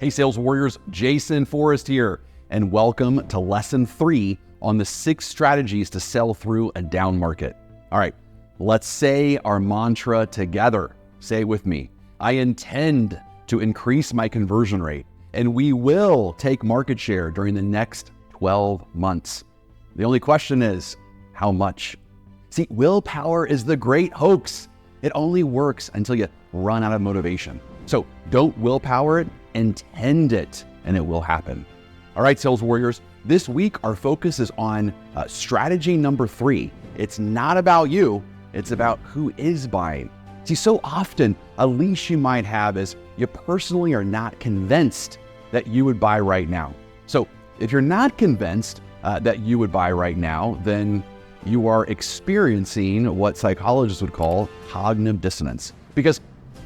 Hey Sales Warriors, Jason Forrest here, and welcome to Lesson 3 on the 6 strategies to sell through a down market. All right, let's say our mantra together. Say it with me. I intend to increase my conversion rate, and we will take market share during the next 12 months. The only question is, how much? See, willpower is the great hoax. It only works until you run out of motivation. So don't willpower it, intend it, and it will happen. All right, Sales Warriors, this week our focus is on strategy number 3. It's not about you, it's about who is buying. See, so often a leash you might have is you personally are not convinced that you would buy right now. So if you're not convinced that you would buy right now, then you are experiencing what psychologists would call cognitive dissonance, because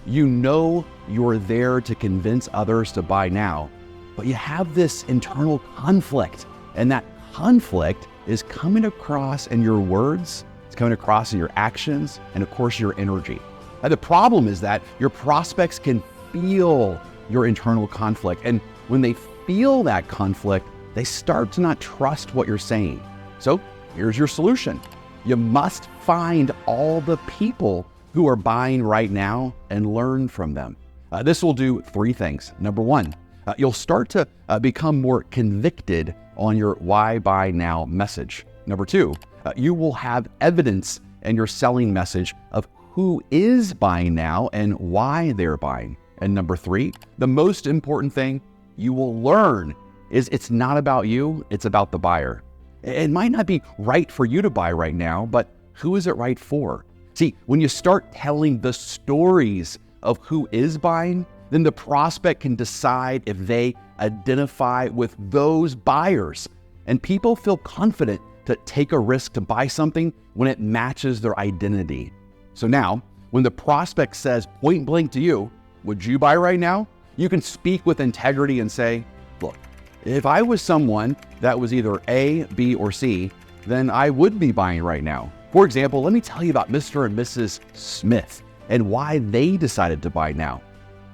you know you're there to convince others to buy now, but you have this internal conflict, and that conflict is coming across in your words, it's coming across in your actions, and of course your energy. Now, the problem is that your prospects can feel your internal conflict, and when they feel that conflict, they start to not trust what you're saying. So here's your solution. You must find all the people who are buying right now and learn from them. This will do 3 things. Number 1, you'll start to become more convicted on your why buy now message. Number 2, you will have evidence in your selling message of who is buying now and why they're buying. And number 3, the most important thing you will learn is it's not about you, it's about the buyer. It might not be right for you to buy right now, but who is it right for? See, when you start telling the stories of who is buying, then the prospect can decide if they identify with those buyers. And people feel confident to take a risk to buy something when it matches their identity. So now, when the prospect says point blank to you, would you buy right now? You can speak with integrity and say, look, if I was someone that was either A, B, or C, then I would be buying right now. For example, let me tell you about Mr. and Mrs. Smith and why they decided to buy now.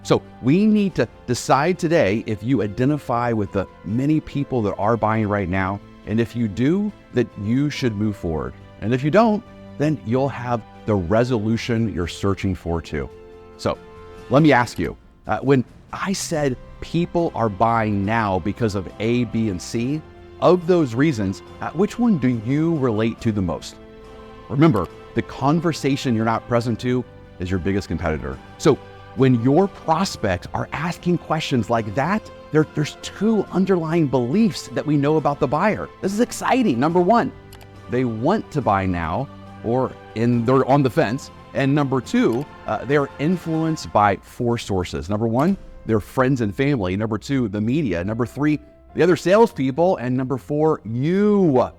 So we need to decide today if you identify with the many people that are buying right now, and if you do, that you should move forward. And if you don't, then you'll have the resolution you're searching for too. So let me ask you, when I said people are buying now because of A, B, and C, of those reasons, which one do you relate to the most? Remember, the conversation you're not present to is your biggest competitor. So when your prospects are asking questions like that, there's 2 underlying beliefs that we know about the buyer. This is exciting. Number 1, they want to buy now, or they're on the fence. And number 2, they're influenced by 4 sources. Number 1, their friends and family. Number 2, the media. Number 3, the other salespeople. And number 4, you.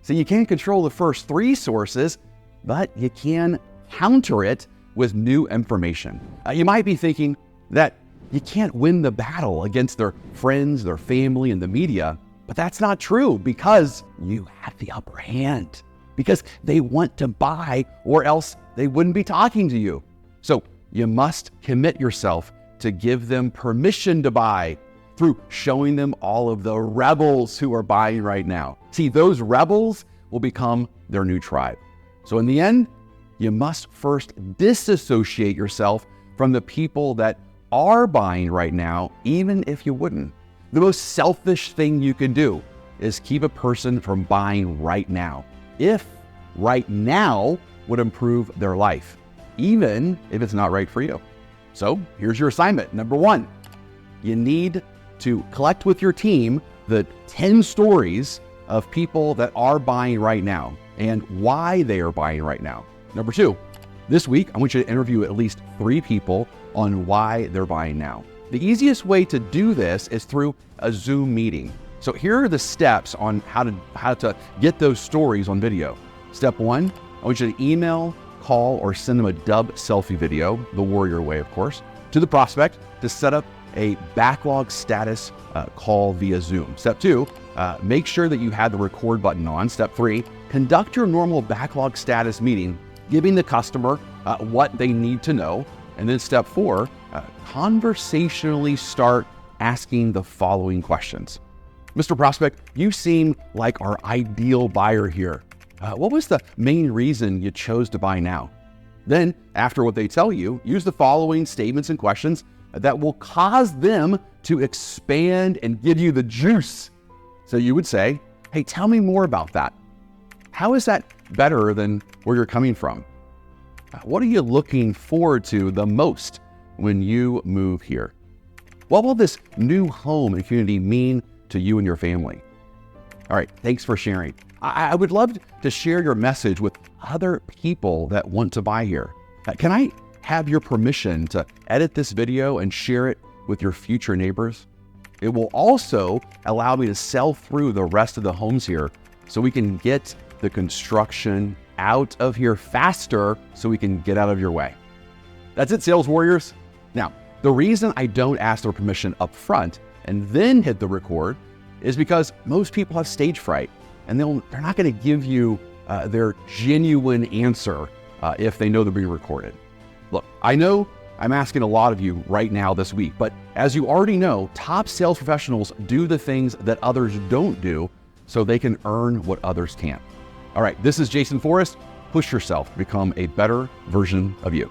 So you can't control the first 3 sources, but you can counter it with new information. You might be thinking that you can't win the battle against their friends, their family, and the media, but that's not true, because you have the upper hand, because they want to buy or else they wouldn't be talking to you. So you must commit yourself to give them permission to buy through showing them all of the rebels who are buying right now. See, those rebels will become their new tribe. So in the end, you must first disassociate yourself from the people that are buying right now, even if you wouldn't. The most selfish thing you can do is keep a person from buying right now, if right now would improve their life, even if it's not right for you. So here's your assignment. Number 1, you need to collect with your team the 10 stories of people that are buying right now and why they are buying right now. Number 2, this week, I want you to interview at least 3 people on why they're buying now. The easiest way to do this is through a Zoom meeting. So here are the steps on how to get those stories on video. Step 1, I want you to email, call, or send them a dub selfie video, the warrior way, of course, to the prospect to set up a backlog status call via Zoom. Step 2, make sure that you have the record button on. Step 3, conduct your normal backlog status meeting, giving the customer what they need to know. And then step 4, conversationally start asking the following questions. Mr. Prospect, you seem like our ideal buyer here. What was the main reason you chose to buy now? Then, after what they tell you, use the following statements and questions that will cause them to expand and give you the juice. So you would say, hey, tell me more about that. How is that better than where you're coming from? What are you looking forward to the most when you move here? What will this new home and community mean to you and your family? All right, thanks for sharing. I would love to share your message with other people that want to buy here. Can I have your permission to edit this video and share it with your future neighbors? It will also allow me to sell through the rest of the homes here so we can get the construction out of here faster so we can get out of your way. That's it, sales warriors. Now, the reason I don't ask their permission up front and then hit the record is because most people have stage fright and they're not going to give you their genuine answer if they know they're being recorded. Look, I know I'm asking a lot of you right now this week, but as you already know, top sales professionals do the things that others don't do so they can earn what others can't. All right, this is Jason Forrest. Push yourself to become a better version of you.